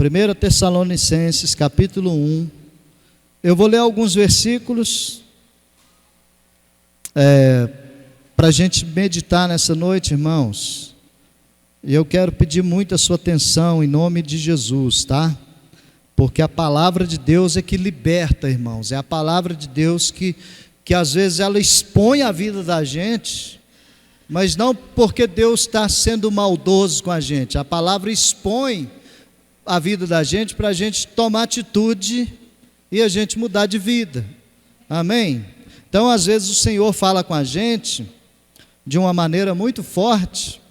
1 Tessalonicenses, capítulo 1. Eu vou ler alguns versículos para a gente meditar nessa noite, irmãos. E eu quero pedir muito a sua atenção em nome de Jesus, tá? Porque a palavra de Deus é que liberta, irmãos. É a palavra de Deus que às vezes ela expõe a vida da gente, mas não porque Deus está sendo maldoso com a gente. A palavra expõe a vida da gente para a gente tomar atitude e a gente mudar de vida. Amém? Então, às vezes o Senhor fala com a gente de uma maneira muito forte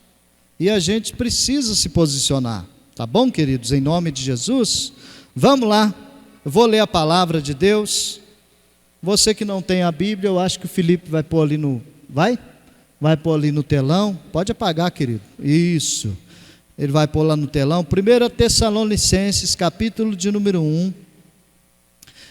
e a gente precisa se posicionar. Tá bom, queridos? Em nome de Jesus, vamos lá. Eu vou ler a palavra de Deus. Você que não tem a Bíblia, eu acho que o Felipe vai pôr ali no... Vai pôr ali no telão. Pode apagar, querido. Isso. Ele vai pôr lá no telão. 1 Tessalonicenses, capítulo de número 1.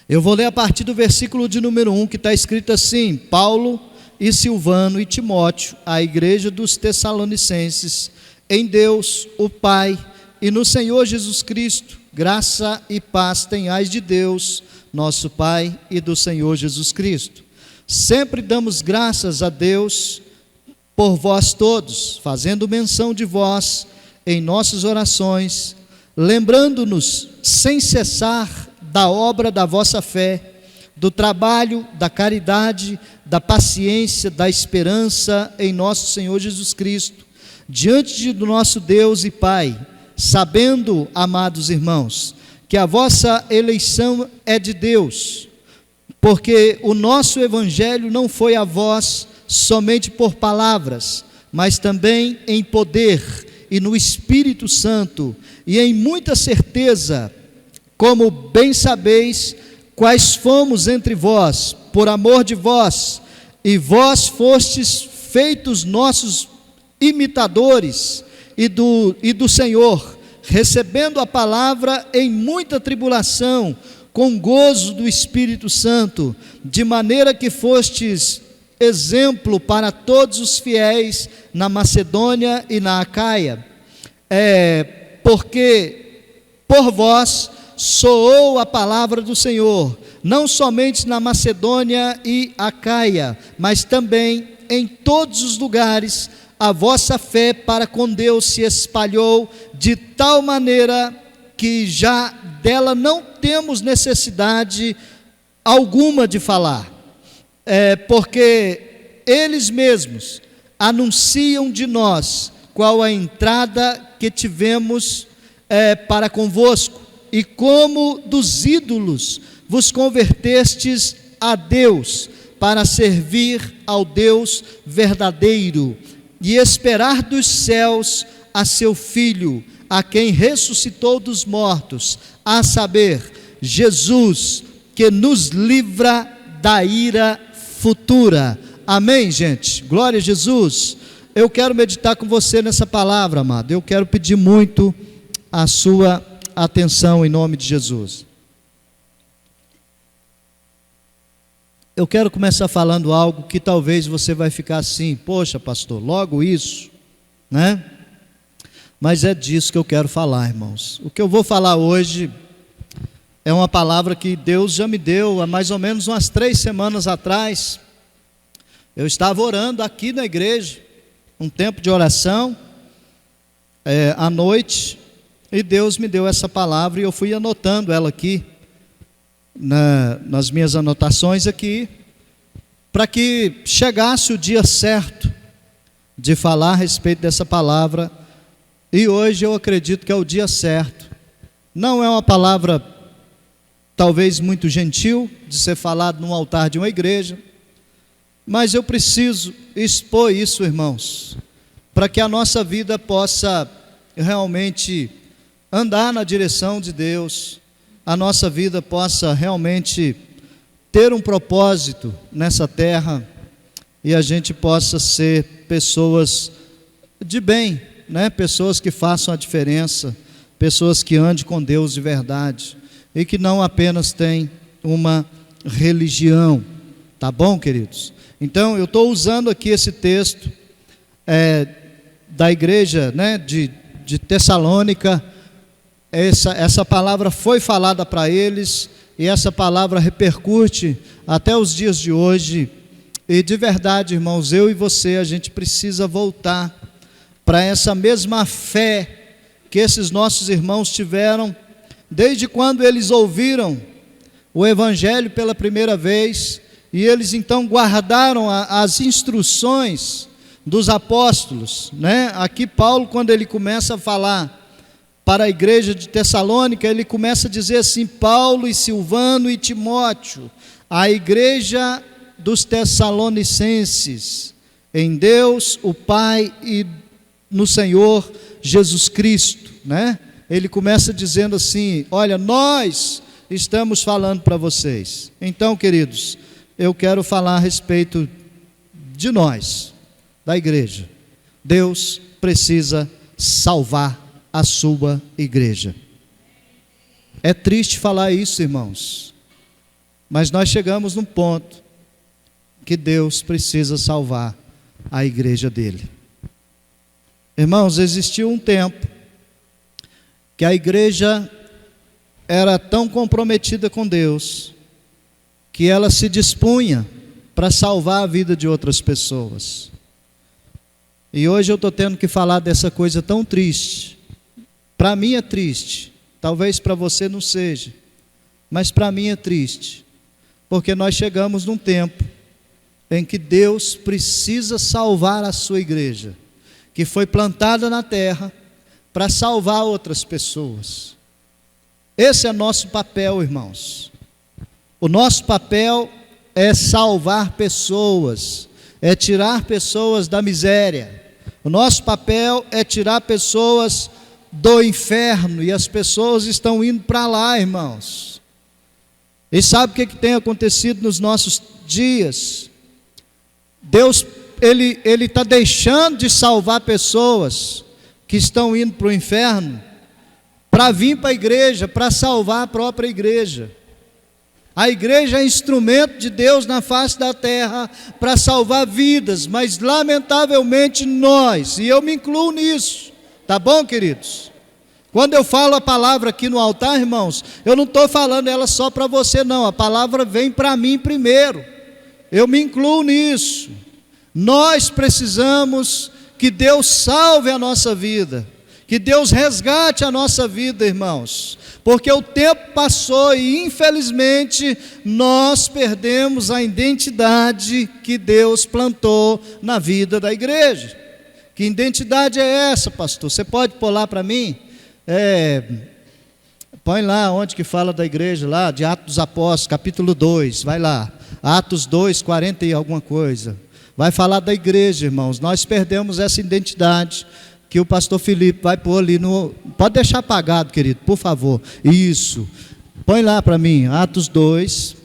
Eu vou ler a partir do versículo de número 1, que está escrito assim: Paulo e Silvano e Timóteo, a igreja dos Tessalonicenses, em Deus, o Pai, e no Senhor Jesus Cristo, graça e paz tenhais de Deus, nosso Pai, e do Senhor Jesus Cristo. Sempre damos graças a Deus por vós todos, fazendo menção de vós em nossas orações, lembrando-nos sem cessar da obra da vossa fé, do trabalho, da caridade, da paciência, da esperança em nosso Senhor Jesus Cristo, diante do nosso Deus e Pai, sabendo, amados irmãos, que a vossa eleição é de Deus, porque o nosso evangelho não foi a vós somente por palavras, mas também em poder e no Espírito Santo, e em muita certeza, como bem sabeis, quais fomos entre vós, por amor de vós, e vós fostes feitos nossos imitadores e do Senhor, recebendo a palavra em muita tribulação, com gozo do Espírito Santo, de maneira que fostes exemplo para todos os fiéis na Macedônia e na Acaia, porque por vós soou a palavra do Senhor, não somente na Macedônia e Acaia, mas também em todos os lugares. A vossa fé para com Deus se espalhou de tal maneira que já dela não temos necessidade alguma de falar, porque eles mesmos anunciam de nós qual a entrada que tivemos para convosco, e como dos ídolos vos convertestes a Deus, para servir ao Deus verdadeiro, e esperar dos céus a seu Filho, a quem ressuscitou dos mortos, a saber, Jesus, que nos livra da ira futura. Amém, gente? Glória a Jesus. Eu quero meditar com você nessa palavra, amado. Eu quero pedir muito a sua atenção em nome de Jesus. Eu quero começar falando algo que talvez você vai ficar assim: poxa, pastor, logo isso, né? Mas é disso que eu quero falar, irmãos. O que eu vou falar hoje é uma palavra que Deus já me deu há mais ou menos umas 3 semanas atrás. Eu estava orando aqui na igreja, um tempo de oração, à noite, e Deus me deu essa palavra e eu fui anotando ela aqui, nas minhas anotações aqui, para que chegasse o dia certo de falar a respeito dessa palavra. E hoje eu acredito que é o dia certo. Não é uma palavra talvez muito gentil de ser falado num altar de uma igreja, mas eu preciso expor isso, irmãos, para que a nossa vida possa realmente andar na direção de Deus, a nossa vida possa realmente ter um propósito nessa terra, e a gente possa ser pessoas de bem, né? Pessoas que façam a diferença, pessoas que andem com Deus de verdade, e que não apenas têm uma religião. Tá bom, queridos? Então eu estou usando aqui esse texto da igreja, né, de Tessalônica, essa palavra foi falada para eles, e essa palavra repercute até os dias de hoje. E de verdade, irmãos, eu e você, a gente precisa voltar para essa mesma fé que esses nossos irmãos tiveram, desde quando eles ouviram o Evangelho pela primeira vez, e eles então guardaram as instruções dos apóstolos, né? Aqui Paulo, quando ele começa a falar para a igreja de Tessalônica, ele começa a dizer assim: Paulo e Silvano e Timóteo, a igreja dos Tessalonicenses, em Deus o Pai e no Senhor Jesus Cristo, né? Ele começa dizendo assim: olha, nós estamos falando para vocês. Então, queridos, eu quero falar a respeito de nós, da igreja. Deus precisa salvar a sua igreja. É triste falar isso, irmãos, mas nós chegamos num ponto que Deus precisa salvar a igreja dele. Irmãos, existiu um tempo que a igreja era tão comprometida com Deus que ela se dispunha para salvar a vida de outras pessoas. E hoje eu estou tendo que falar dessa coisa tão triste. Para mim é triste, talvez para você não seja, mas para mim é triste, porque nós chegamos num tempo em que Deus precisa salvar a sua igreja, que foi plantada na terra para salvar outras pessoas. Esse é nosso papel, irmãos. O nosso papel é salvar pessoas, é tirar pessoas da miséria. O nosso papel é tirar pessoas do inferno, e as pessoas estão indo para lá, irmãos. E sabe o que tem acontecido nos nossos dias? Deus, Ele está deixando de salvar pessoas que estão indo para o inferno, para vir para a igreja, para salvar a própria igreja. A igreja é instrumento de Deus na face da terra para salvar vidas, mas lamentavelmente nós, e eu me incluo nisso, tá bom, queridos? Quando eu falo a palavra aqui no altar, irmãos, eu não estou falando ela só para você não, a palavra vem para mim primeiro, eu me incluo nisso. Nós precisamos que Deus salve a nossa vida, que Deus resgate a nossa vida, irmãos, porque o tempo passou e infelizmente nós perdemos a identidade que Deus plantou na vida da igreja. Que identidade é essa, pastor? Você pode pôr lá para mim? Põe lá onde que fala da igreja, lá de Atos dos Apóstolos, capítulo 2, vai lá, Atos 2, 40 e alguma coisa, vai falar da igreja, irmãos. Nós perdemos essa identidade, que o pastor Felipe vai pôr ali no... Pode deixar apagado, querido, por favor. Isso. Põe lá para mim, Atos 2,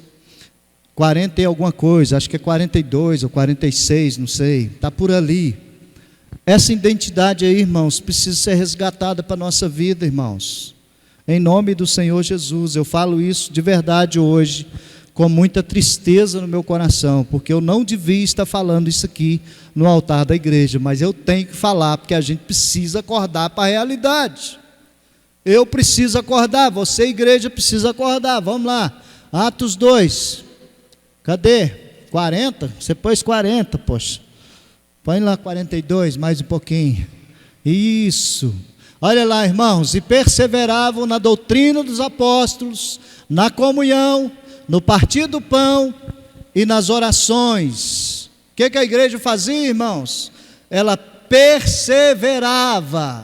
40 e alguma coisa, acho que é 42 ou 46, não sei. Está por ali. Essa identidade aí, irmãos, precisa ser resgatada para a nossa vida, irmãos. Em nome do Senhor Jesus. Eu falo isso de verdade hoje, com muita tristeza no meu coração, porque eu não devia estar falando isso aqui no altar da igreja, mas eu tenho que falar, porque a gente precisa acordar para a realidade. Eu preciso acordar, você, igreja, precisa acordar. Vamos lá, Atos 2, cadê? 40? Você pôs 40, poxa. Põe lá 42, mais um pouquinho. Isso. Olha lá, irmãos, e perseveravam na doutrina dos apóstolos, na comunhão, no partir do pão e nas orações. O que a igreja fazia, irmãos? Ela perseverava.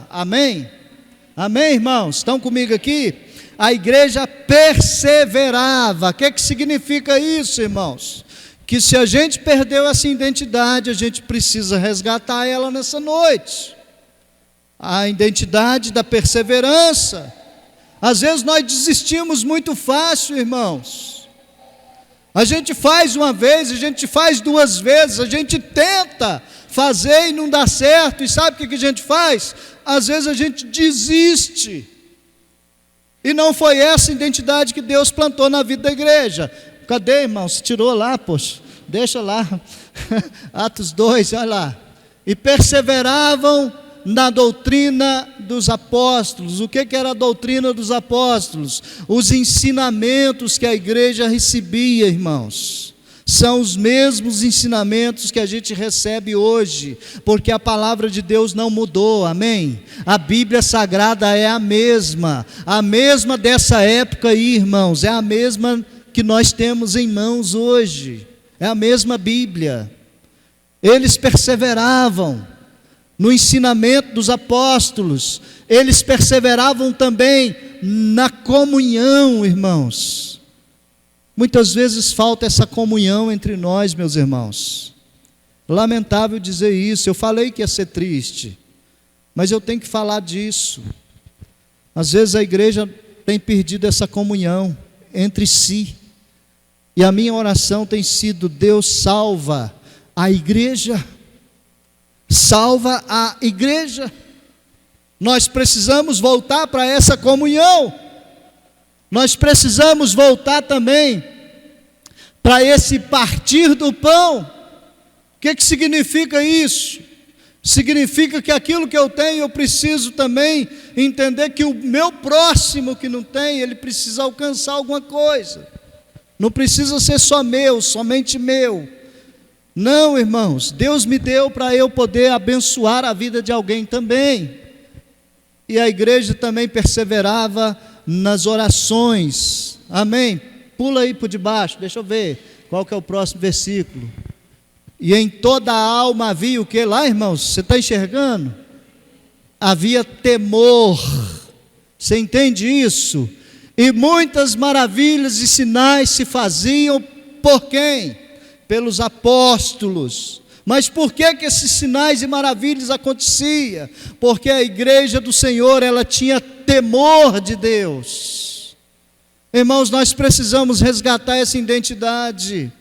Amém? Amém, irmãos? Estão comigo aqui? A igreja perseverava. O que significa isso, irmãos? Que se a gente perdeu essa identidade, a gente precisa resgatar ela nessa noite. A identidade da perseverança. Às vezes nós desistimos muito fácil, irmãos. A gente faz uma vez, a gente faz duas vezes, a gente tenta fazer e não dá certo, e sabe o que a gente faz? Às vezes a gente desiste, e não foi essa identidade que Deus plantou na vida da igreja. Cadê, irmãos? Tirou lá, poxa, deixa lá, Atos 2, olha lá, e perseveravam na doutrina dos apóstolos. O que era a doutrina dos apóstolos? Os ensinamentos que a igreja recebia, irmãos. São os mesmos ensinamentos que a gente recebe hoje, porque a palavra de Deus não mudou, amém? A Bíblia Sagrada é a mesma dessa época aí, irmãos, é a mesma que nós temos em mãos hoje, é a mesma Bíblia. Eles perseveravam no ensinamento dos apóstolos, eles perseveravam também na comunhão, irmãos. Muitas vezes falta essa comunhão entre nós, meus irmãos. Lamentável dizer isso, eu falei que ia ser triste, mas eu tenho que falar disso. Às vezes a igreja tem perdido essa comunhão entre si, e a minha oração tem sido: Deus, salva a igreja, salva a igreja. Nós precisamos voltar para essa comunhão. Nós precisamos voltar também para esse partir do pão. O que significa isso? Significa que aquilo que eu tenho, eu preciso também entender que o meu próximo que não tem, ele precisa alcançar alguma coisa. Não precisa ser só meu, somente meu. Não, irmãos, Deus me deu para eu poder abençoar a vida de alguém também. E a igreja também perseverava nas orações, amém? Pula aí por debaixo, deixa eu ver, qual que é o próximo versículo? E em toda a alma havia o que lá, irmãos? Você está enxergando? Havia temor, você entende isso? E muitas maravilhas e sinais se faziam por quem? Pelos apóstolos. Mas por que esses sinais e maravilhas aconteciam? Porque a igreja do Senhor, ela tinha temor de Deus. Irmãos, nós precisamos resgatar essa identidade.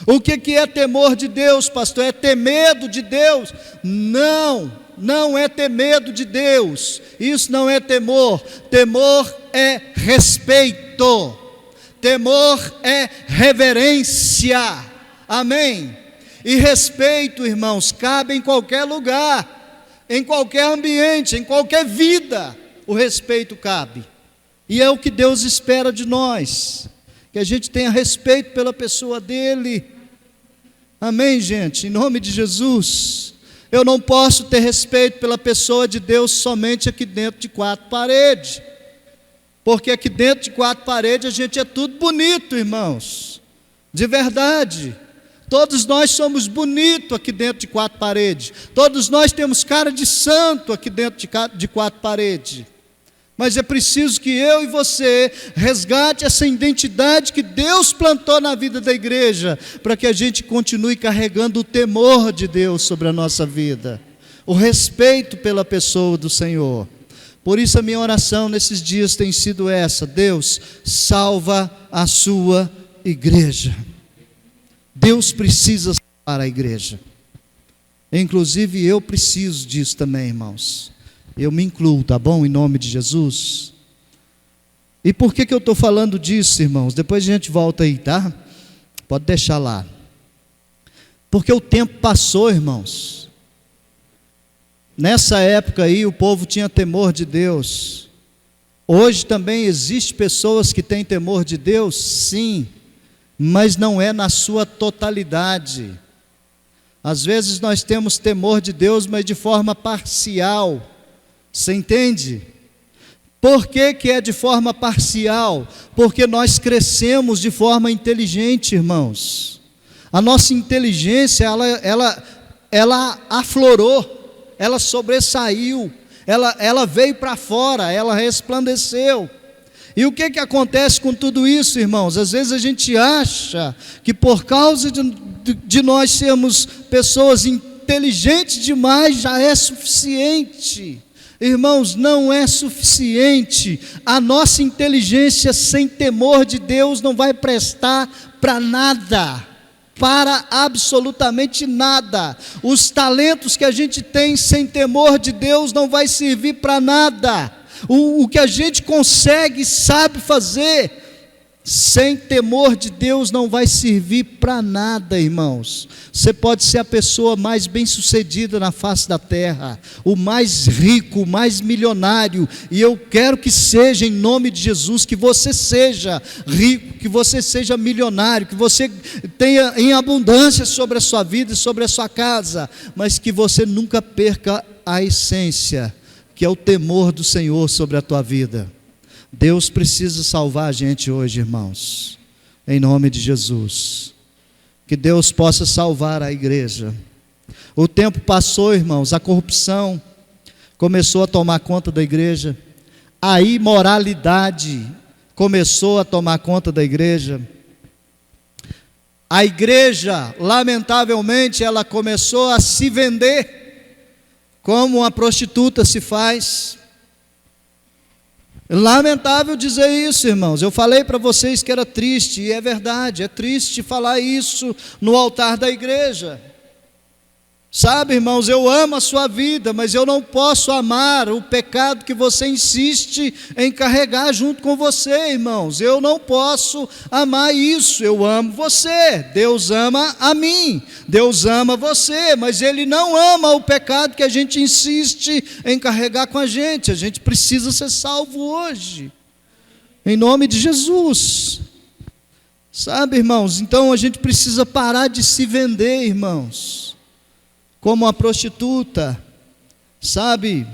O que é temor de Deus, pastor? É ter medo de Deus? Não, não é ter medo de Deus. Isso não é temor. Temor é respeito. Temor é reverência. Amém? E respeito, irmãos, cabe em qualquer lugar, em qualquer ambiente, em qualquer vida, o respeito cabe. E é o que Deus espera de nós, que a gente tenha respeito pela pessoa dele. Amém, gente? Em nome de Jesus. Eu não posso ter respeito pela pessoa de Deus somente aqui dentro de quatro paredes, porque aqui dentro de quatro paredes a gente é tudo bonito, irmãos, de verdade. Todos nós somos bonitos aqui dentro de quatro paredes. Todos nós temos cara de santo aqui dentro de quatro paredes. Mas é preciso que eu e você resgate essa identidade que Deus plantou na vida da igreja, para que a gente continue carregando o temor de Deus sobre a nossa vida, o respeito pela pessoa do Senhor. Por isso a minha oração nesses dias tem sido essa: Deus, salva a sua igreja. Deus precisa salvar a igreja. Inclusive eu preciso disso também, irmãos. Eu me incluo, tá bom? Em nome de Jesus. E por que eu estou falando disso, irmãos? Depois a gente volta aí, tá? Pode deixar lá. Porque o tempo passou, irmãos. Nessa época aí o povo tinha temor de Deus. Hoje também existe pessoas que têm temor de Deus, sim, mas não é na sua totalidade. Às vezes nós temos temor de Deus, mas de forma parcial. Você entende? Por que é de forma parcial? Porque nós crescemos de forma inteligente, irmãos. A nossa inteligência, ela aflorou, ela sobressaiu, ela veio para fora, ela resplandeceu. E o que acontece com tudo isso, irmãos? Às vezes a gente acha que por causa de nós sermos pessoas inteligentes demais, já é suficiente. Irmãos, não é suficiente. A nossa inteligência sem temor de Deus não vai prestar para nada, para absolutamente nada. Os talentos que a gente tem sem temor de Deus não vai servir para nada. O que a gente consegue, sabe fazer, sem temor de Deus não vai servir para nada, irmãos. Você pode ser a pessoa mais bem-sucedida na face da terra, o mais rico, o mais milionário, e eu quero que seja, em nome de Jesus, que você seja rico, que você seja milionário, que você tenha em abundância sobre a sua vida e sobre a sua casa, mas que você nunca perca a essência, que é o temor do Senhor sobre a tua vida. Deus precisa salvar a gente hoje, irmãos, em nome de Jesus. Que Deus possa salvar a igreja. O tempo passou, irmãos, a corrupção começou a tomar conta da igreja, a imoralidade começou a tomar conta da igreja. A igreja, lamentavelmente, ela começou a se vender como uma prostituta se faz. Lamentável dizer isso, irmãos. Eu falei para vocês que era triste, e é verdade, é triste falar isso no altar da igreja. Sabe, irmãos, eu amo a sua vida, mas eu não posso amar o pecado que você insiste em carregar junto com você, irmãos. Eu não posso amar isso. Eu amo você, Deus ama a mim, Deus ama você, mas Ele não ama o pecado que a gente insiste em carregar com a gente. A gente precisa ser salvo hoje, em nome de Jesus. Sabe, irmãos, então a gente precisa parar de se vender, irmãos, como uma prostituta, sabe?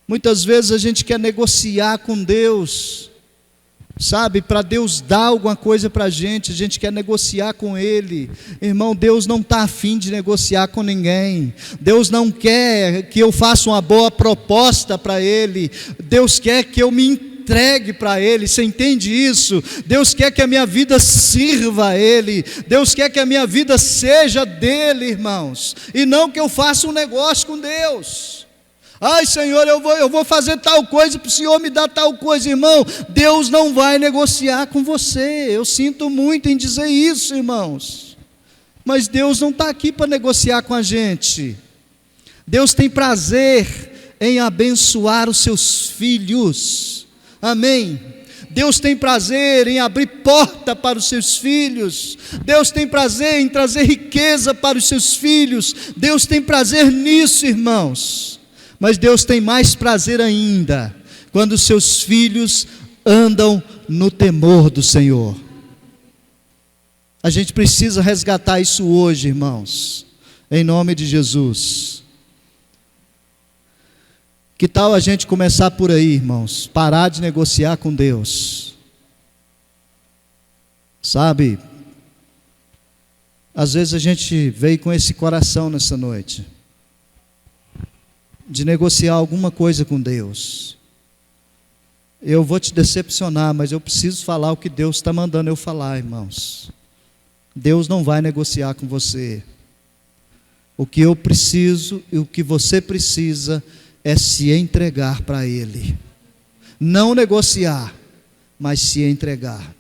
Muitas vezes a gente quer negociar com Deus, sabe? Para Deus dar alguma coisa para a gente quer negociar com Ele. Irmão, Deus não está afim de negociar com ninguém. Deus não quer que eu faça uma boa proposta para Ele. Deus quer que eu me entregue para Ele. Você entende isso? Deus quer que a minha vida sirva a Ele. Deus quer que a minha vida seja dEle, irmãos, e não que eu faça um negócio com Deus. Ai, Senhor, eu vou fazer tal coisa para o Senhor me dar tal coisa. Irmão, Deus não vai negociar com você. Eu sinto muito em dizer isso, irmãos, mas Deus não está aqui para negociar com a gente. Deus tem prazer em abençoar os seus filhos. Amém? Deus tem prazer em abrir porta para os seus filhos. Deus tem prazer em trazer riqueza para os seus filhos. Deus tem prazer nisso, irmãos. Mas Deus tem mais prazer ainda quando os seus filhos andam no temor do Senhor. A gente precisa resgatar isso hoje, irmãos, em nome de Jesus. Que tal a gente começar por aí, irmãos? Parar de negociar com Deus. Sabe, às vezes a gente veio com esse coração nessa noite, de negociar alguma coisa com Deus. Eu vou te decepcionar, mas eu preciso falar o que Deus está mandando eu falar, irmãos. Deus não vai negociar com você. O que eu preciso e o que você precisa é se entregar para Ele. Não negociar, mas se entregar.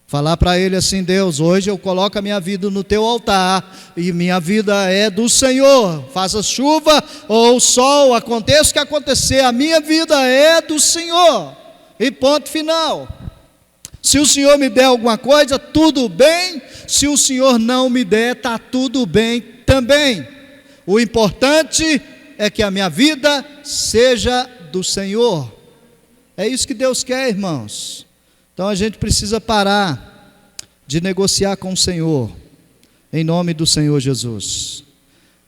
Falar para Ele assim: Deus, hoje eu coloco a minha vida no Teu altar, e minha vida é do Senhor. Faça chuva ou sol, aconteça o que acontecer, a minha vida é do Senhor. E ponto final. Se o Senhor me der alguma coisa, tudo bem. Se o Senhor não me der, está tudo bem também. O importante é que a minha vida seja do Senhor. É isso que Deus quer, irmãos. Então a gente precisa parar de negociar com o Senhor, em nome do Senhor Jesus.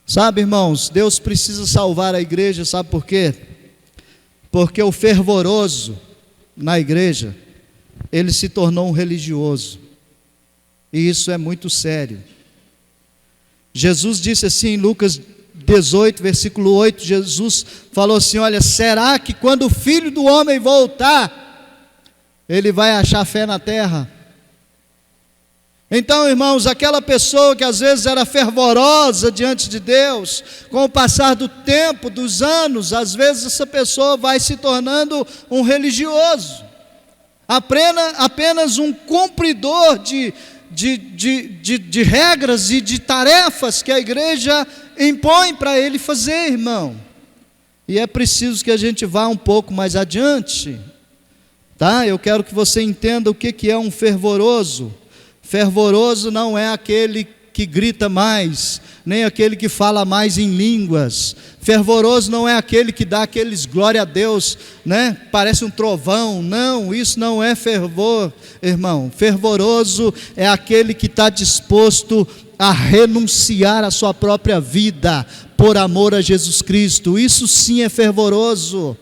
Sabe, irmãos, Deus precisa salvar a igreja, sabe por quê? Porque o fervoroso na igreja, ele se tornou um religioso, e isso é muito sério. Jesus disse assim em Lucas 18, versículo 8, Jesus falou assim: olha, será que quando o Filho do Homem voltar, Ele vai achar fé na terra? Então, irmãos, aquela pessoa que às vezes era fervorosa diante de Deus, com o passar do tempo, dos anos, às vezes essa pessoa vai se tornando um religioso, apenas um cumpridor de regras e de tarefas que a igreja impõe para ele fazer, irmão. E é preciso que a gente vá um pouco mais adiante. tá? Eu quero que você entenda o que é um fervoroso. Fervoroso não é aquele que grita mais, nem aquele que fala mais em línguas. Fervoroso não é aquele que dá aqueles glória a Deus, né? Parece um trovão. Não, isso não é fervor, irmão. Fervoroso é aquele que está disposto a renunciar à sua própria vida por amor a Jesus Cristo. Isso sim é fervoroso.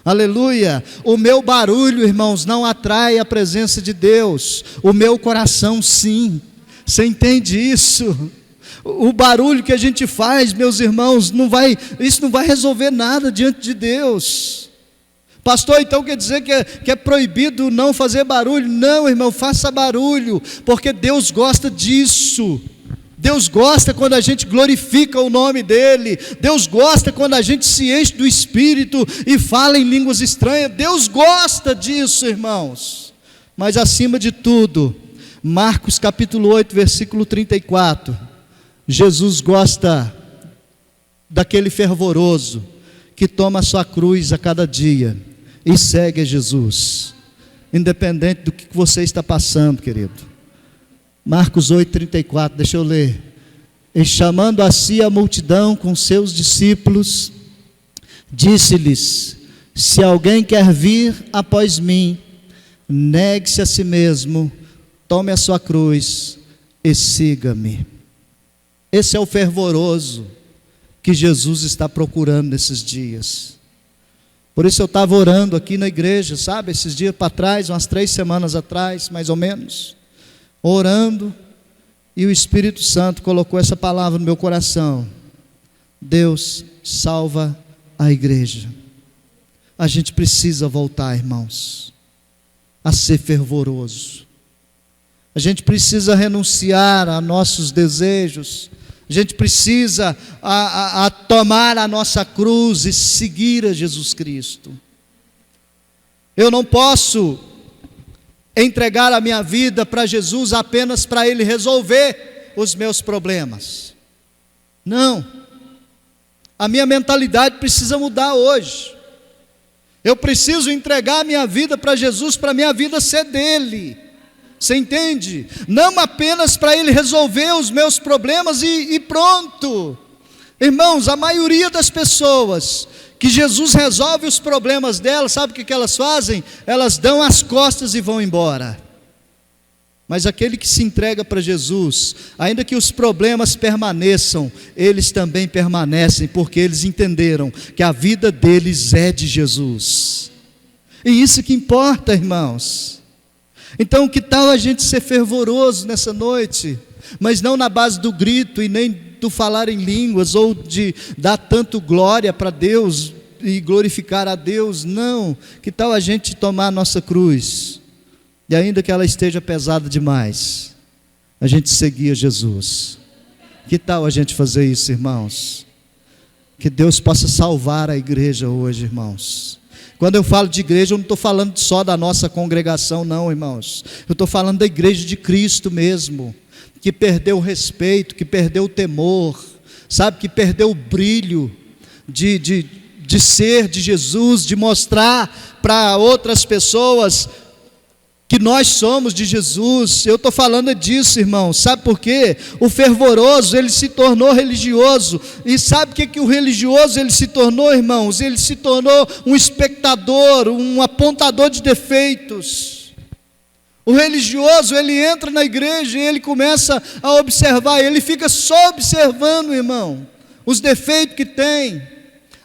Aleluia. O meu barulho, irmãos, não atrai a presença de Deus. O meu coração sim. Você entende isso? O barulho que a gente faz, meus irmãos, isso não vai resolver nada diante de Deus. Pastor, então quer dizer que é proibido não fazer barulho? Não, irmão, faça barulho, porque Deus gosta disso. Deus gosta quando a gente glorifica o nome dEle. Deus gosta quando a gente se enche do Espírito e fala em línguas estranhas. Deus gosta disso, irmãos. Mas acima de tudo, Marcos capítulo 8, versículo 34, Jesus gosta daquele fervoroso que toma a sua cruz a cada dia e segue a Jesus, independente do que você está passando, querido. Marcos 8, 34, deixa eu ler. E chamando a si a multidão com seus discípulos, disse-lhes: se alguém quer vir após mim, negue-se a si mesmo, tome a sua cruz e siga-me. Esse é o fervoroso que Jesus está procurando nesses dias. Por isso eu estava orando aqui na igreja, sabe, esses dias para trás, umas 3 semanas atrás, mais ou menos, orando, e o Espírito Santo colocou essa palavra no meu coração: Deus salva a igreja. A gente precisa voltar, irmãos, a ser fervoroso. A gente precisa renunciar a nossos desejos. A gente precisa a tomar a nossa cruz e seguir a Jesus Cristo. Eu não posso entregar a minha vida para Jesus apenas para Ele resolver os meus problemas. Não. A minha mentalidade precisa mudar hoje. Eu preciso entregar a minha vida para Jesus, para a minha vida ser dEle. Você entende? Não apenas para Ele resolver os meus problemas e pronto. Irmãos, a maioria das pessoas que Jesus resolve os problemas delas, sabe o que elas fazem? Elas dão as costas e vão embora. Mas aquele que se entrega para Jesus, ainda que os problemas permaneçam, eles também permanecem, porque eles entenderam que a vida deles é de Jesus. E isso que importa, irmãos. Então, que tal a gente ser fervoroso nessa noite, mas não na base do grito e nem do falar em línguas, ou de dar tanto glória para Deus e glorificar a Deus, não. Que tal a gente tomar a nossa cruz, e ainda que ela esteja pesada demais, a gente seguir a Jesus? Que tal a gente fazer isso, irmãos? Que Deus possa salvar a igreja hoje, irmãos. Quando eu falo de igreja, eu não estou falando só da nossa congregação, não, irmãos. Eu estou falando da igreja de Cristo mesmo, que perdeu o respeito, que perdeu o temor, sabe, que perdeu o brilho de ser de Jesus, de mostrar para outras pessoas que nós somos de Jesus. Eu estou falando disso, irmão. Sabe por quê? O fervoroso, ele se tornou religioso. E sabe o que o religioso ele se tornou, irmãos? Ele se tornou um espectador, um apontador de defeitos. O religioso, ele entra na igreja e ele começa a observar, ele fica só observando, irmão, os defeitos que tem,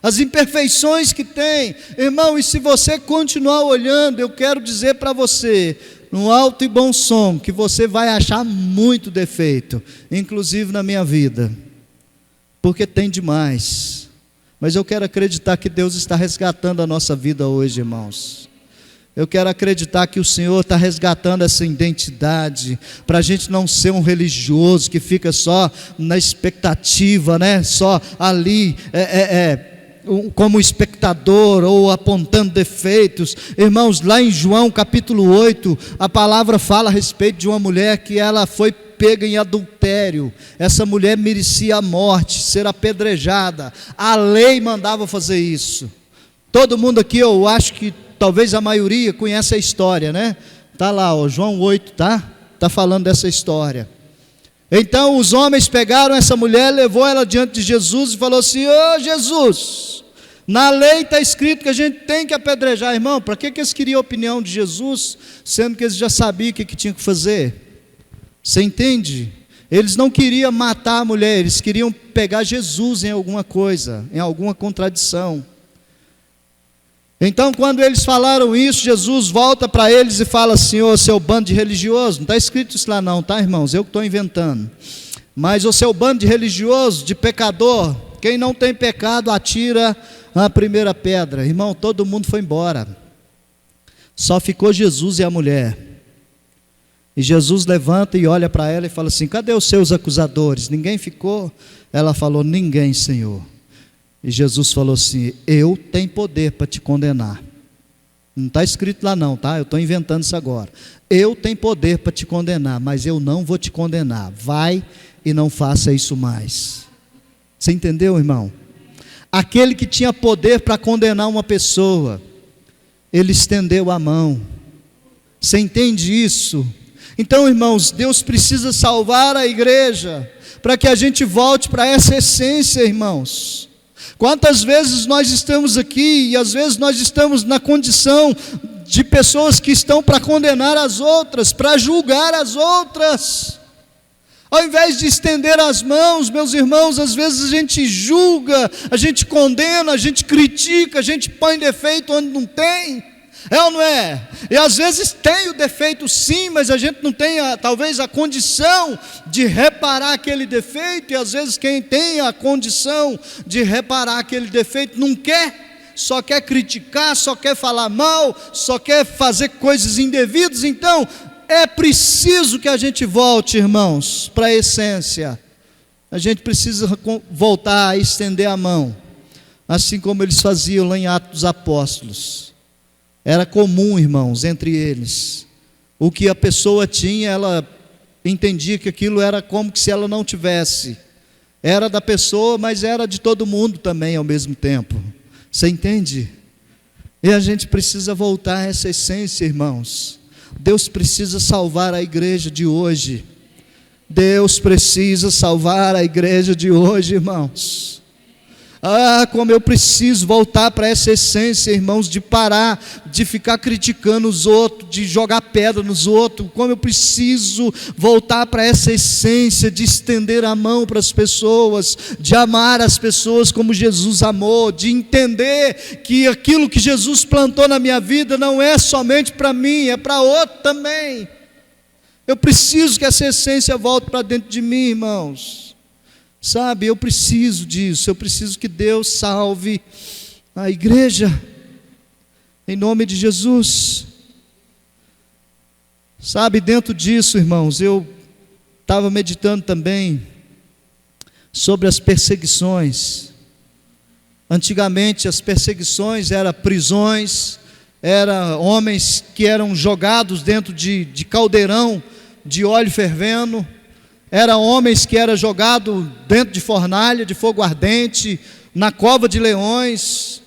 as imperfeições que tem, irmão. E se você continuar olhando, eu quero dizer para você, no alto e bom som, que você vai achar muito defeito, inclusive na minha vida, porque tem demais. Mas eu quero acreditar que Deus está resgatando a nossa vida hoje, irmãos. Eu quero acreditar que o Senhor está resgatando essa identidade, para a gente não ser um religioso que fica só na expectativa, né? Só ali, como espectador ou apontando defeitos. Irmãos, lá em João capítulo 8, a palavra fala a respeito de uma mulher que ela foi pega em adultério. Essa mulher merecia a morte, ser apedrejada. A lei mandava fazer isso. Todo mundo aqui, eu acho que talvez a maioria conhece a história, né? Está lá, ó, João 8, tá falando dessa história. Então os homens pegaram essa mulher, levou ela diante de Jesus e falou assim: ô Jesus, na lei está escrito que a gente tem que apedrejar. Irmão, para que eles queriam a opinião de Jesus, sendo que eles já sabiam o que tinham que fazer? Você entende? Eles não queriam matar a mulher, eles queriam pegar Jesus em alguma coisa, em alguma contradição. Então quando eles falaram isso, Jesus volta para eles e fala assim: ô seu bando de religioso, não está escrito isso lá não, tá, irmãos? Eu que estou inventando. Mas o seu bando de religioso, de pecador, quem não tem pecado atira a primeira pedra. Irmão, todo mundo foi embora, só ficou Jesus e a mulher. E Jesus levanta e olha para ela e fala assim: cadê os seus acusadores? Ninguém ficou? Ela falou: ninguém, Senhor. E Jesus falou assim: eu tenho poder para te condenar. Não está escrito lá não, tá? Eu estou inventando isso agora. Eu tenho poder para te condenar, mas eu não vou te condenar. Vai e não faça isso mais. Você entendeu, irmão? Aquele que tinha poder para condenar uma pessoa, ele estendeu a mão. Você entende isso? Então, irmãos, Deus precisa salvar a igreja, para que a gente volte para essa essência, irmãos. Quantas vezes nós estamos aqui, e às vezes nós estamos na condição de pessoas que estão para condenar as outras, para julgar as outras, ao invés de estender as mãos, meus irmãos, às vezes a gente julga, a gente condena, a gente critica, a gente põe defeito onde não tem. É ou não é? E às vezes tem o defeito sim, mas a gente não tem talvez a condição de reparar aquele defeito. E às vezes quem tem a condição de reparar aquele defeito não quer, só quer criticar, só quer falar mal, só quer fazer coisas indevidas. Então é preciso que a gente volte, irmãos, para a essência. A gente precisa voltar a estender a mão, assim como eles faziam lá em Atos dos Apóstolos. Era comum, irmãos, entre eles. O que a pessoa tinha, ela entendia que aquilo era como se ela não tivesse. Era da pessoa, mas era de todo mundo também ao mesmo tempo. Você entende? E a gente precisa voltar a essa essência, irmãos. Deus precisa salvar a igreja de hoje. Deus precisa salvar a igreja de hoje, irmãos. Ah, como eu preciso voltar para essa essência, irmãos, de parar de ficar criticando os outros, de jogar pedra nos outros. Como eu preciso voltar para essa essência de estender a mão para as pessoas, de amar as pessoas como Jesus amou, de entender que aquilo que Jesus plantou na minha vida não é somente para mim, é para outro também. Eu preciso que essa essência volte para dentro de mim, irmãos. Sabe, eu preciso disso, eu preciso que Deus salve a igreja, em nome de Jesus. Sabe, dentro disso, irmãos, eu estava meditando também sobre as perseguições. Antigamente as perseguições eram prisões, eram homens que eram jogados dentro de caldeirão de óleo fervendo, eram homens que eram jogados dentro de fornalha de fogo ardente, na cova de leões.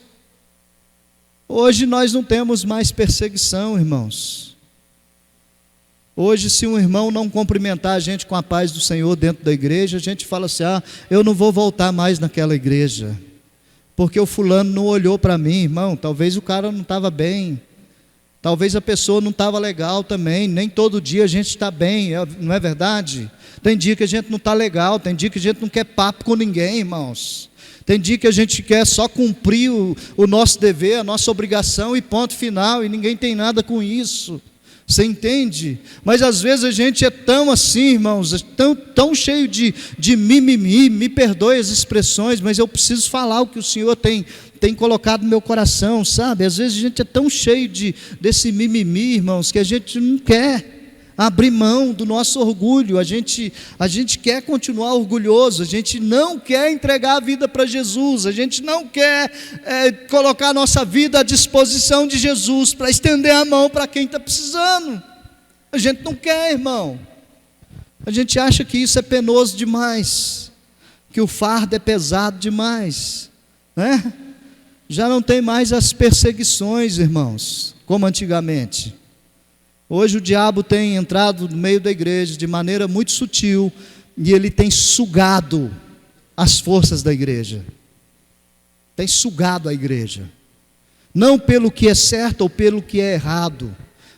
Hoje nós não temos mais perseguição, irmãos. Hoje, se um irmão não cumprimentar a gente com a paz do Senhor dentro da igreja, a gente fala assim: eu não vou voltar mais naquela igreja, porque o fulano não olhou para mim. Irmão, talvez o cara não estava bem, talvez a pessoa não estava legal também. Nem todo dia a gente está bem, não é verdade? Tem dia que a gente não está legal, tem dia que a gente não quer papo com ninguém, irmãos. Tem dia que a gente quer só cumprir o nosso dever, a nossa obrigação e ponto final, e ninguém tem nada com isso. Você entende? Mas às vezes a gente é tão assim, irmãos, tão cheio de mimimi, me perdoe as expressões, mas eu preciso falar o que o Senhor tem colocado no meu coração, sabe? Às vezes a gente é tão cheio desse mimimi, irmãos, que a gente não quer abrir mão do nosso orgulho. A gente quer continuar orgulhoso, a gente não quer entregar a vida para Jesus, a gente não quer colocar a nossa vida à disposição de Jesus, para estender a mão para quem está precisando. A gente não quer, irmão. A gente acha que isso é penoso demais, que o fardo é pesado demais, né? Já não tem mais as perseguições, irmãos, como antigamente. Hoje o diabo tem entrado no meio da igreja de maneira muito sutil e ele tem sugado as forças da igreja. Tem sugado a igreja. Não pelo que é certo ou pelo que é errado,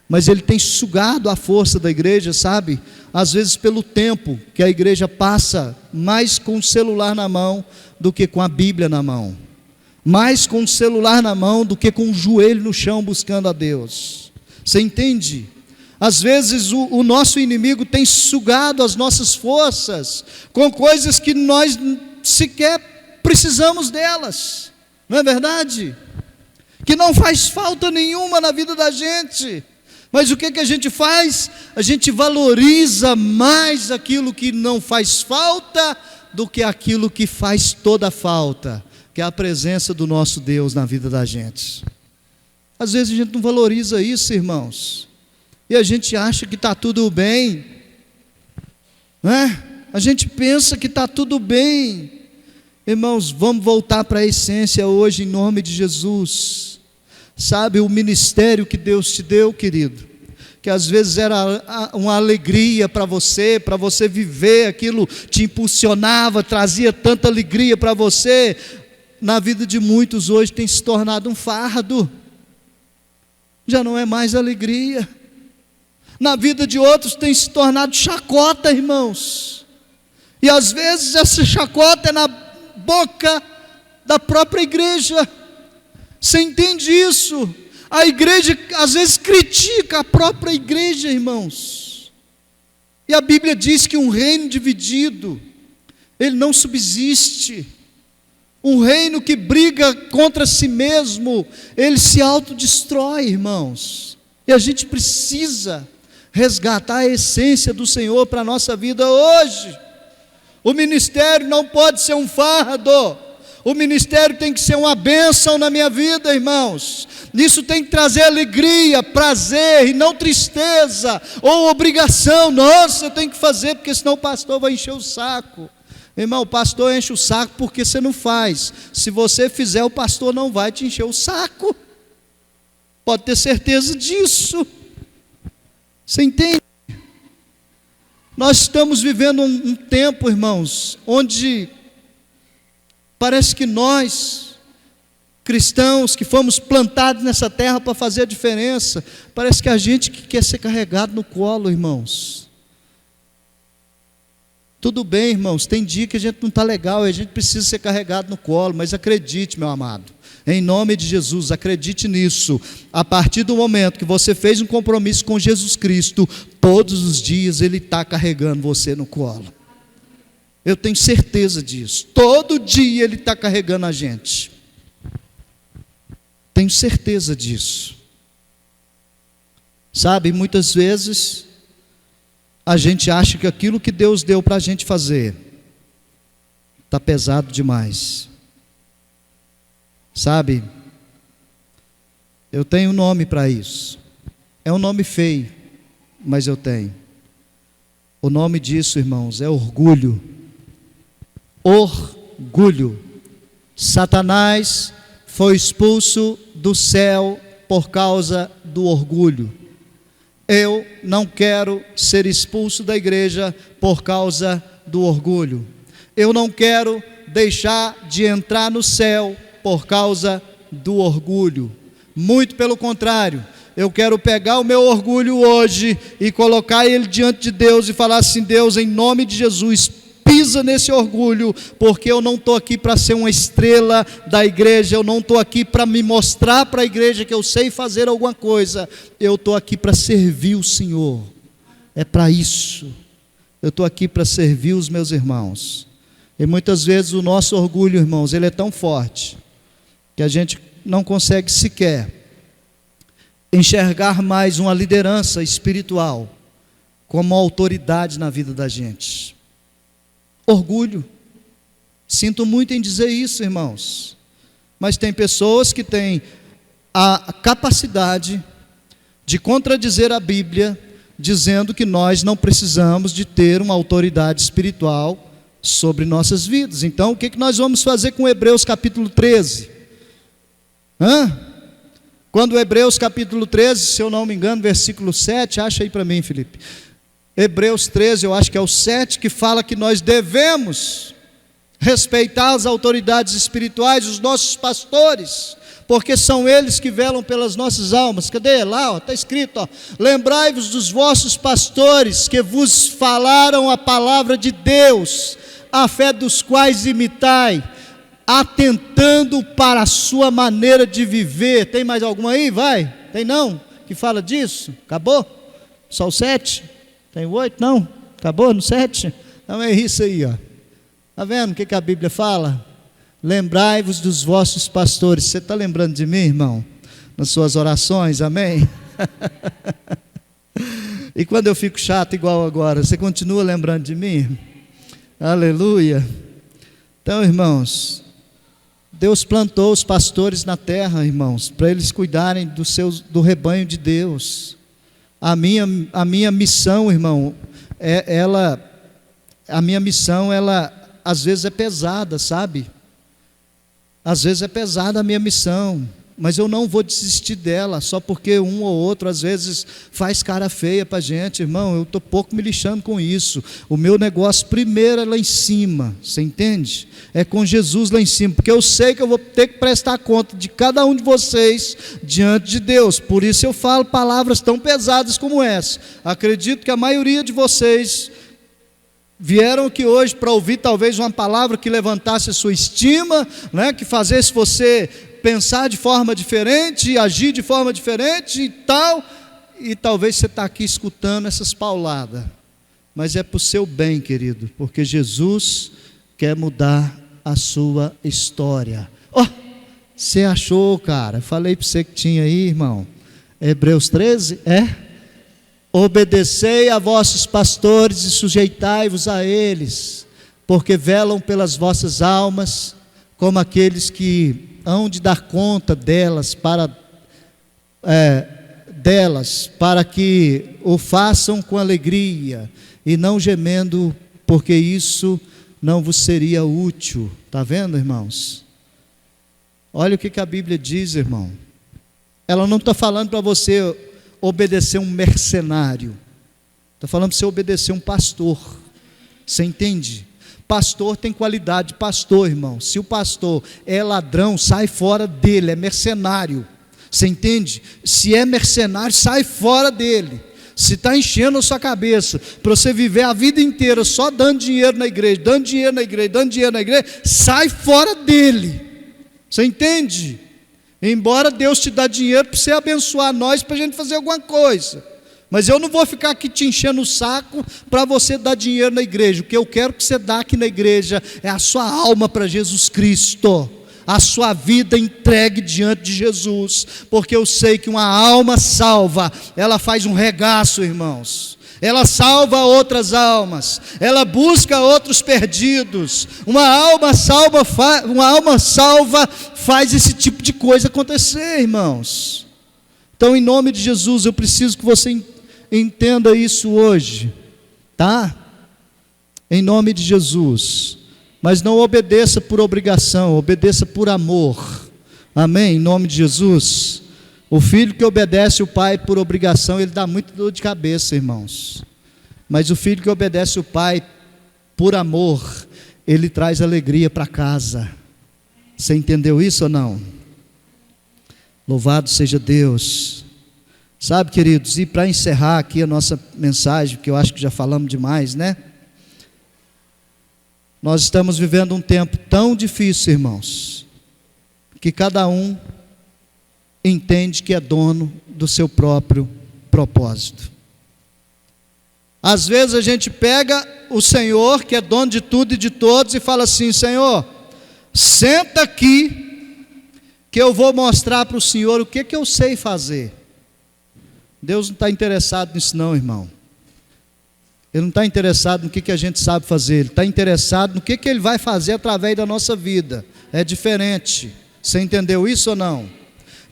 mas ele tem sugado a força da igreja, sabe? Às vezes pelo tempo que a igreja passa mais com o celular na mão do que com a Bíblia na mão. Mais com o celular na mão do que com o joelho no chão buscando a Deus. Você entende? Às vezes o nosso inimigo tem sugado as nossas forças com coisas que nós sequer precisamos delas. Não é verdade? Que não faz falta nenhuma na vida da gente. Mas o que a gente faz? A gente valoriza mais aquilo que não faz falta do que aquilo que faz toda falta, que é a presença do nosso Deus na vida da gente. Às vezes a gente não valoriza isso, irmãos, e a gente acha que está tudo bem, né? A gente pensa que está tudo bem. Irmãos, vamos voltar para a essência hoje em nome de Jesus. Sabe o ministério que Deus te deu, querido, que às vezes era uma alegria para você viver aquilo, te impulsionava, trazia tanta alegria para você, na vida de muitos hoje tem se tornado um fardo, já não é mais alegria. Na vida de outros tem se tornado chacota, irmãos, e às vezes essa chacota é na boca da própria igreja. Você entende isso? A igreja às vezes critica a própria igreja, irmãos, e a Bíblia diz que um reino dividido, ele não subsiste. Um reino que briga contra si mesmo, ele se autodestrói, irmãos. E a gente precisa resgatar a essência do Senhor para a nossa vida hoje. O ministério não pode ser um fardo. O ministério tem que ser uma bênção na minha vida, irmãos. Isso tem que trazer alegria, prazer e não tristeza ou obrigação. Nossa, eu tenho que fazer porque senão o pastor vai encher o saco. Irmão, o pastor enche o saco porque você não faz. Se você fizer, o pastor não vai te encher o saco. Pode ter certeza disso. Você entende? Nós estamos vivendo um tempo, irmãos, onde parece que nós, cristãos, que fomos plantados nessa terra para fazer a diferença, parece que a gente que quer ser carregado no colo, irmãos. Tudo bem, irmãos, tem dia que a gente não está legal, a gente precisa ser carregado no colo, mas acredite, meu amado, em nome de Jesus, acredite nisso. A partir do momento que você fez um compromisso com Jesus Cristo, todos os dias Ele está carregando você no colo. Eu tenho certeza disso. Todo dia Ele está carregando a gente. Tenho certeza disso. Sabe, muitas vezes a gente acha que aquilo que Deus deu para a gente fazer está pesado demais. Sabe, eu tenho um nome para isso. É um nome feio, mas eu tenho. O nome disso, irmãos, é orgulho. Orgulho. Satanás foi expulso do céu por causa do orgulho. Eu não quero ser expulso da igreja por causa do orgulho. Eu não quero deixar de entrar no céu por causa do orgulho. Muito pelo contrário, eu quero pegar o meu orgulho hoje e colocar ele diante de Deus e falar assim: Deus, em nome de Jesus, pisa nesse orgulho, porque eu não estou aqui para ser uma estrela da igreja, eu não estou aqui para me mostrar para a igreja que eu sei fazer alguma coisa, eu estou aqui para servir o Senhor. É para isso. Eu estou aqui para servir os meus irmãos. E muitas vezes o nosso orgulho, irmãos, ele é tão forte que a gente não consegue sequer enxergar mais uma liderança espiritual como autoridade na vida da gente. Orgulho. Sinto muito em dizer isso, irmãos, mas tem pessoas que têm a capacidade de contradizer a Bíblia, dizendo que nós não precisamos de ter uma autoridade espiritual sobre nossas vidas. Então, o que nós vamos fazer com Hebreus capítulo 13? Hã? Quando Hebreus capítulo 13, se eu não me engano, versículo 7, acha aí para mim, Felipe. Hebreus 13, eu acho que é o 7, que fala que nós devemos respeitar as autoridades espirituais, os nossos pastores, porque são eles que velam pelas nossas almas. Cadê? Lá, está escrito, ó, lembrai-vos dos vossos pastores que vos falaram a palavra de Deus, a fé dos quais imitai, atentando para a sua maneira de viver. Tem mais alguma aí? Vai? Tem não? Que fala disso? Acabou? Só o 7? Tem o 8? Não? Acabou no 7? Então é isso aí, ó. Está vendo o que a Bíblia fala? Lembrai-vos dos vossos pastores. Você está lembrando de mim, irmão? Nas suas orações, amém? E quando eu fico chato igual agora, você continua lembrando de mim? Aleluia. Então, irmãos, Deus plantou os pastores na terra, irmãos, para eles cuidarem do rebanho de Deus. A minha missão, irmão, a minha missão, ela às vezes é pesada, sabe? Às vezes é pesada a minha missão, mas eu não vou desistir dela, só porque um ou outro às vezes faz cara feia para a gente, irmão. Eu estou pouco me lixando com isso. O meu negócio primeiro é lá em cima, você entende? É com Jesus lá em cima, porque eu sei que eu vou ter que prestar conta de cada um de vocês diante de Deus. Por isso eu falo palavras tão pesadas como essa. Acredito que a maioria de vocês vieram aqui hoje para ouvir talvez uma palavra que levantasse a sua estima, né? Que fizesse você pensar de forma diferente, agir de forma diferente e tal, e talvez você está aqui escutando essas pauladas, mas é para o seu bem, querido, porque Jesus quer mudar a sua história. Ó, você achou, cara? Falei para você que tinha aí, irmão. Hebreus 13, obedecei a vossos pastores e sujeitai-vos a eles, porque velam pelas vossas almas, como aqueles que hão de dar conta delas, para que o façam com alegria, e não gemendo, porque isso não vos seria útil. Está vendo, irmãos? Olha o que a Bíblia diz, irmão. Ela não está falando para você obedecer um mercenário, está falando para você obedecer um pastor. Você entende? Pastor tem qualidade de pastor, irmão. Se o pastor é ladrão, sai fora dele, é mercenário. Você entende? Se é mercenário, sai fora dele. Se está enchendo a sua cabeça para você viver a vida inteira só dando dinheiro na igreja, dando dinheiro na igreja, dando dinheiro na igreja, sai fora dele. Você entende? Embora Deus te dá dinheiro para você abençoar nós, para a gente fazer alguma coisa, mas eu não vou ficar aqui te enchendo o saco para você dar dinheiro na igreja. O que eu quero que você dê aqui na igreja é a sua alma para Jesus Cristo, a sua vida entregue diante de Jesus, porque eu sei que uma alma salva, ela faz um regaço, irmãos. Ela salva outras almas, ela busca outros perdidos. Uma alma salva faz esse tipo de coisa acontecer, irmãos. Então, em nome de Jesus, eu preciso que você entenda isso hoje, tá? Em nome de Jesus. Mas não obedeça por obrigação, obedeça por amor. Amém? Em nome de Jesus. O filho que obedece o pai por obrigação, ele dá muito dor de cabeça, irmãos. Mas o filho que obedece o pai por amor, ele traz alegria para casa. Você entendeu isso ou não? Louvado seja Deus. Sabe, queridos, e para encerrar aqui a nossa mensagem, que eu acho que já falamos demais, né? Nós estamos vivendo um tempo tão difícil, irmãos, que cada um entende que é dono do seu próprio propósito. Às vezes a gente pega o Senhor, que é dono de tudo e de todos, e fala assim: Senhor, senta aqui, que eu vou mostrar para o Senhor o que eu sei fazer. Deus não está interessado nisso não, irmão. Ele não está interessado no que a gente sabe fazer, Ele está interessado no que Ele vai fazer através da nossa vida. É diferente. Você entendeu isso ou não?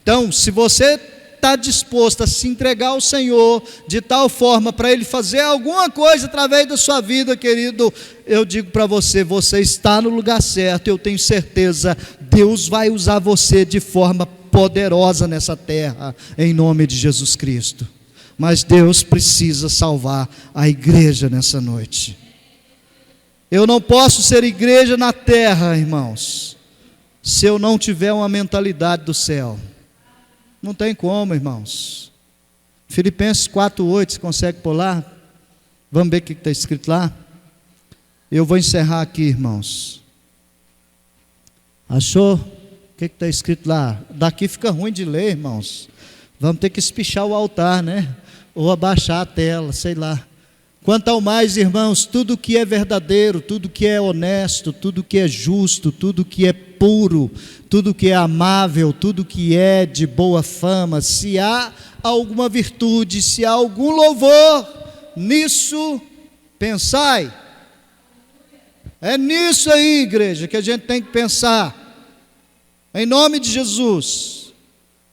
Então, se você está disposto a se entregar ao Senhor de tal forma para Ele fazer alguma coisa através da sua vida, querido, eu digo para você, você está no lugar certo. Eu tenho certeza, Deus vai usar você de forma poderosa nessa terra, em nome de Jesus Cristo. Mas Deus precisa salvar a igreja nessa noite. Eu não posso ser igreja na terra, irmãos, se eu não tiver uma mentalidade do céu. Não tem como, irmãos. Filipenses 4:8, você consegue pôr lá? Vamos ver o que está escrito lá? Eu vou encerrar aqui, irmãos. Achou? O que está escrito lá? Daqui fica ruim de ler, irmãos. Vamos ter que espichar o altar, né? Ou abaixar a tela, sei lá. Quanto ao mais, irmãos, tudo que é verdadeiro, tudo que é honesto, tudo que é justo, tudo que é puro, tudo que é amável, tudo que é de boa fama, se há alguma virtude, se há algum louvor, nisso pensai. É nisso aí, igreja, que a gente tem que pensar. Em nome de Jesus.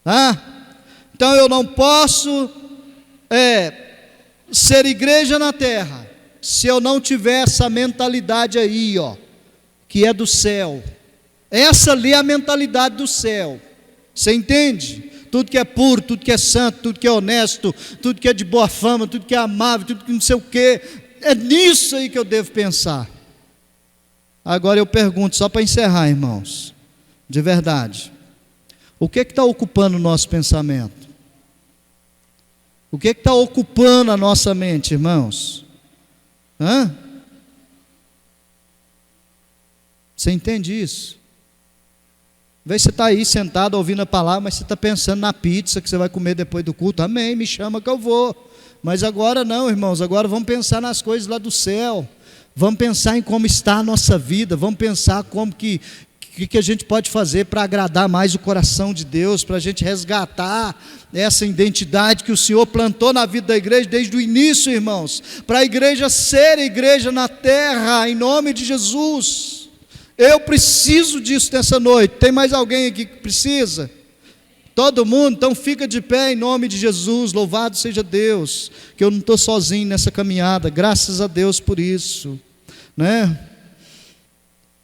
Tá? Então eu não posso ser igreja na terra se eu não tiver essa mentalidade aí, ó, que é do céu. Essa ali é a mentalidade do céu. Você entende? Tudo que é puro, tudo que é santo, tudo que é honesto, tudo que é de boa fama, tudo que é amável, tudo que não sei o quê. É nisso aí que eu devo pensar. Agora eu pergunto, só para encerrar, irmãos, de verdade, o que está ocupando o nosso pensamento? O que está ocupando a nossa mente, irmãos? Você entende isso? Às vezes você está aí sentado ouvindo a palavra, mas você está pensando na pizza que você vai comer depois do culto. Amém, me chama que eu vou. Mas agora não, irmãos, agora vamos pensar nas coisas lá do céu. Vamos pensar em como está a nossa vida, vamos pensar como que a gente pode fazer para agradar mais o coração de Deus, para a gente resgatar essa identidade que o Senhor plantou na vida da igreja desde o início, irmãos, para a igreja ser igreja na terra, em nome de Jesus. Eu preciso disso nessa noite. Tem mais alguém aqui que precisa? Todo mundo? Então fica de pé em nome de Jesus, louvado seja Deus, que eu não estou sozinho nessa caminhada, graças a Deus por isso, né?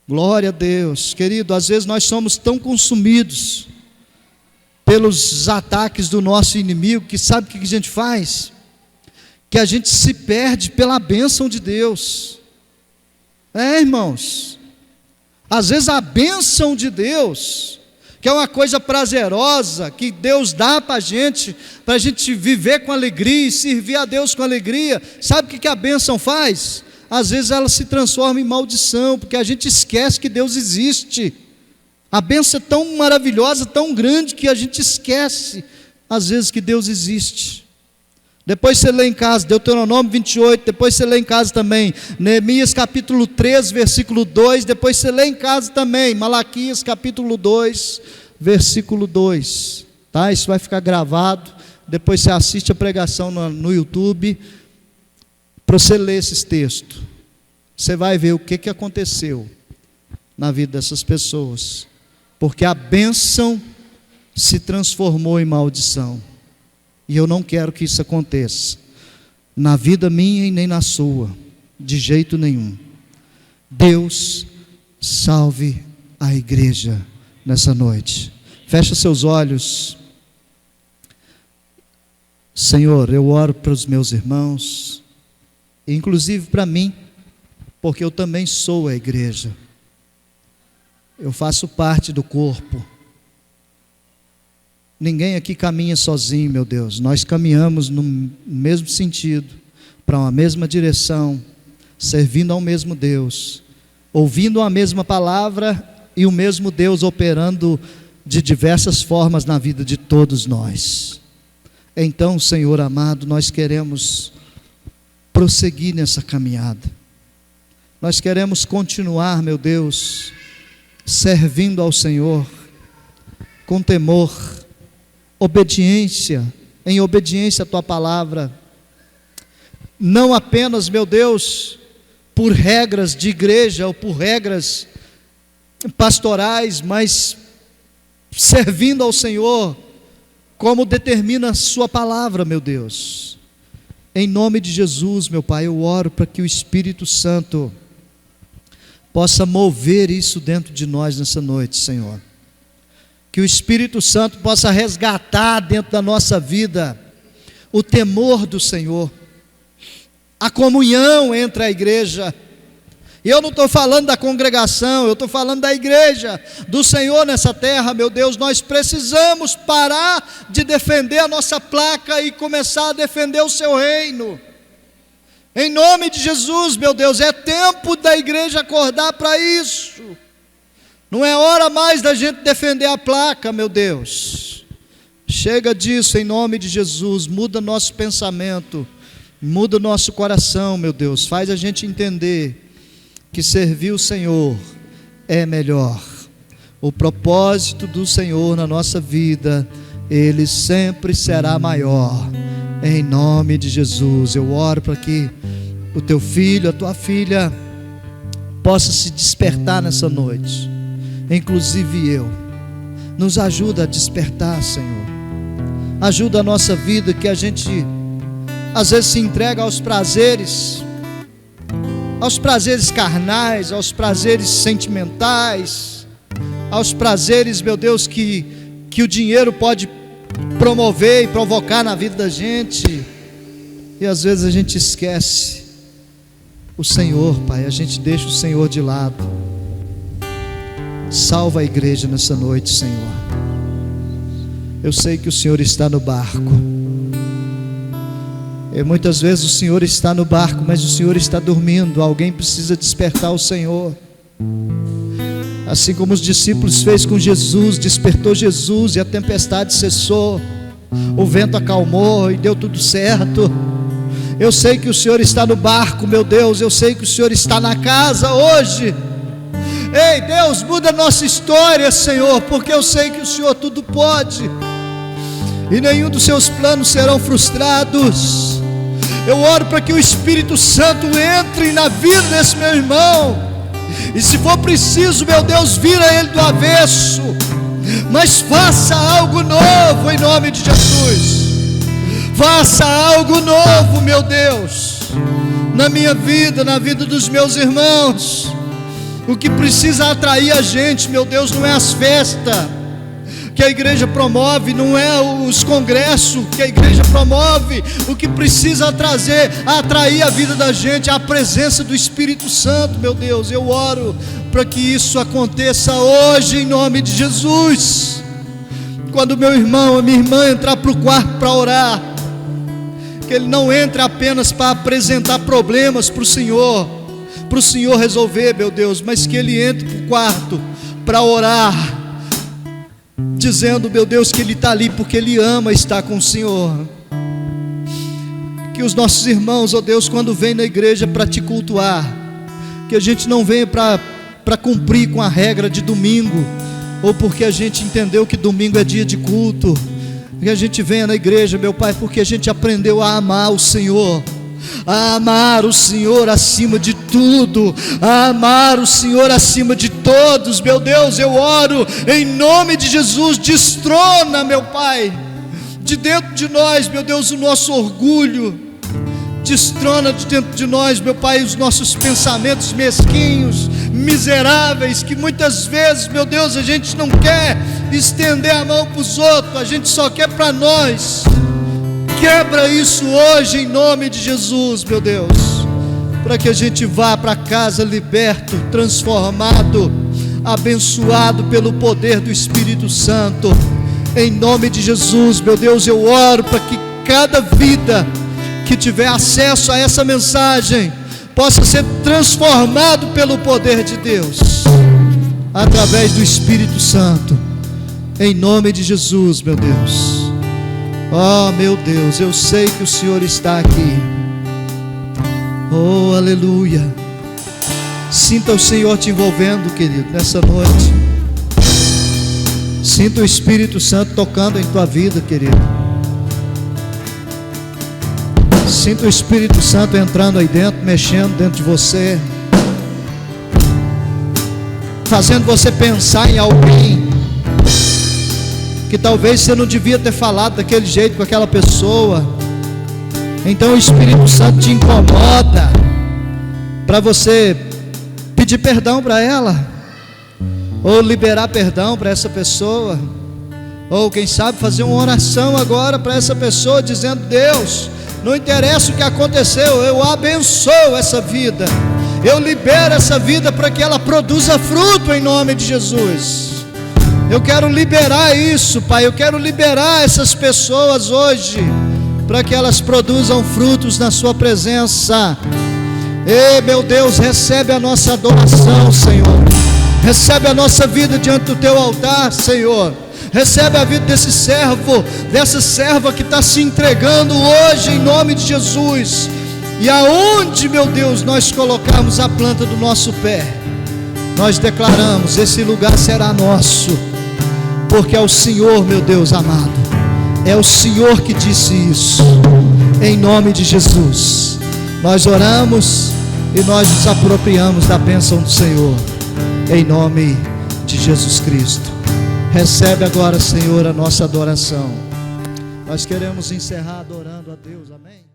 Glória a Deus. Querido, às vezes nós somos tão consumidos pelos ataques do nosso inimigo, que sabe o que a gente faz? Que a gente se perde pela bênção de Deus. Irmãos, às vezes a bênção de Deus, que é uma coisa prazerosa, que Deus dá para a gente viver com alegria e servir a Deus com alegria, sabe o que a bênção faz? Às vezes ela se transforma em maldição, porque a gente esquece que Deus existe. A bênção é tão maravilhosa, tão grande, que a gente esquece, às vezes, que Deus existe. Depois você lê em casa, Deuteronômio 28, depois você lê em casa também, Neemias capítulo 3, versículo 2, depois você lê em casa também, Malaquias capítulo 2, versículo 2, tá? Isso vai ficar gravado, depois você assiste a pregação no YouTube, para você ler esses textos, você vai ver o que aconteceu na vida dessas pessoas, porque a bênção se transformou em maldição, e eu não quero que isso aconteça, na vida minha e nem na sua, de jeito nenhum. Deus salve a igreja nessa noite. Fecha seus olhos. Senhor, eu oro para os meus irmãos, inclusive para mim, porque eu também sou a igreja, eu faço parte do corpo. Ninguém aqui caminha sozinho, meu Deus, nós caminhamos no mesmo sentido, para uma mesma direção, servindo ao mesmo Deus, ouvindo a mesma palavra e o mesmo Deus operando de diversas formas na vida de todos nós. Então, Senhor amado, nós queremos prosseguir nessa caminhada, nós queremos continuar, meu Deus, servindo ao Senhor, com temor, em obediência à Tua palavra, não apenas, meu Deus, por regras de igreja, ou por regras pastorais, mas servindo ao Senhor, como determina a Sua palavra, meu Deus. Em nome de Jesus, meu Pai, eu oro para que o Espírito Santo possa mover isso dentro de nós nessa noite, Senhor. Que o Espírito Santo possa resgatar dentro da nossa vida o temor do Senhor, a comunhão entre a igreja. E eu não estou falando da congregação, eu estou falando da igreja do Senhor nessa terra, meu Deus. Nós precisamos parar de defender a nossa placa e começar a defender o seu reino. Em nome de Jesus, meu Deus, é tempo da igreja acordar para isso. Não é hora mais da gente defender a placa, meu Deus. Chega disso em nome de Jesus. Muda nosso pensamento, muda nosso coração, meu Deus. Faz a gente entender que servir o Senhor é melhor. O propósito do Senhor na nossa vida, Ele sempre será maior. Em nome de Jesus, eu oro para que o teu filho, a tua filha, possa se despertar nessa noite. Inclusive eu. Nos ajuda a despertar, Senhor. Ajuda a nossa vida, que a gente às vezes se entrega aos prazeres carnais, aos prazeres sentimentais, aos prazeres, meu Deus, que o dinheiro pode promover e provocar na vida da gente. E às vezes a gente esquece o Senhor, Pai. A gente deixa o Senhor de lado. Salva a igreja nessa noite, Senhor. Eu sei que o Senhor está no barco. E muitas vezes o Senhor está no barco, mas o Senhor está dormindo. Alguém precisa despertar o Senhor. Assim como os discípulos fez com Jesus, despertou Jesus e a tempestade cessou. O vento acalmou e deu tudo certo. Eu sei que o Senhor está no barco, meu Deus. Eu sei que o Senhor está na casa hoje. Ei, Deus, muda a nossa história, Senhor, porque eu sei que o Senhor tudo pode, e nenhum dos seus planos serão frustrados. Eu oro para que o Espírito Santo entre na vida desse meu irmão, e se for preciso, meu Deus, vira ele do avesso, mas faça algo novo em nome de Jesus. Faça algo novo, meu Deus, na minha vida, na vida dos meus irmãos. O que precisa atrair a gente, meu Deus, não é as festas que a igreja promove, não é os congressos que a igreja promove. O que precisa atrair a vida da gente é a presença do Espírito Santo, meu Deus. Eu oro para que isso aconteça hoje em nome de Jesus. Quando meu irmão, a minha irmã entrar para o quarto para orar, que ele não entre apenas para apresentar problemas para o Senhor resolver, meu Deus, mas que ele entre para o quarto para orar, dizendo, meu Deus, que ele está ali porque ele ama estar com o Senhor. Que os nossos irmãos, ó Deus, quando vêm na igreja para te cultuar, que a gente não venha para cumprir com a regra de domingo, ou porque a gente entendeu que domingo é dia de culto. Que a gente venha na igreja, meu Pai, porque a gente aprendeu a amar o Senhor, a amar o Senhor acima de tudo, a amar o Senhor acima de todos. Meu Deus, eu oro em nome de Jesus, destrona, meu Pai, de dentro de nós, meu Deus, o nosso orgulho, destrona de dentro de nós, meu Pai, os nossos pensamentos mesquinhos, miseráveis, que muitas vezes, meu Deus, a gente não quer estender a mão para os outros, a gente só quer para nós. Quebra isso hoje em nome de Jesus, meu Deus, para que a gente vá para casa liberto, transformado, abençoado pelo poder do Espírito Santo. Em nome de Jesus, meu Deus, eu oro para que cada vida que tiver acesso a essa mensagem possa ser transformado pelo poder de Deus, através do Espírito Santo. Em nome de Jesus, meu Deus. Oh, meu Deus, eu sei que o Senhor está aqui. Oh, aleluia. Sinta o Senhor te envolvendo, querido, nessa noite. Sinta o Espírito Santo tocando em tua vida, querido. Sinta o Espírito Santo entrando aí dentro, mexendo dentro de você, fazendo você pensar em alguém que talvez você não devia ter falado daquele jeito com aquela pessoa. Então o Espírito Santo te incomoda para você pedir perdão para ela, ou liberar perdão para essa pessoa. Ou quem sabe fazer uma oração agora para essa pessoa, dizendo: Deus, não interessa o que aconteceu, eu abençoo essa vida, eu libero essa vida para que ela produza fruto em nome de Jesus. Eu quero liberar isso, Pai, eu quero liberar essas pessoas hoje, para que elas produzam frutos na sua presença. Ei, meu Deus, recebe a nossa adoração, Senhor. Recebe a nossa vida diante do teu altar, Senhor. Recebe a vida desse servo, dessa serva que está se entregando hoje em nome de Jesus. E aonde, meu Deus, nós colocarmos a planta do nosso pé, nós declaramos: esse lugar será nosso, porque é o Senhor, meu Deus amado, é o Senhor que disse isso. Em nome de Jesus nós oramos e nós nos apropriamos da bênção do Senhor, em nome de Jesus Cristo. Recebe agora, Senhor, a nossa adoração. Nós queremos encerrar adorando a Deus, amém?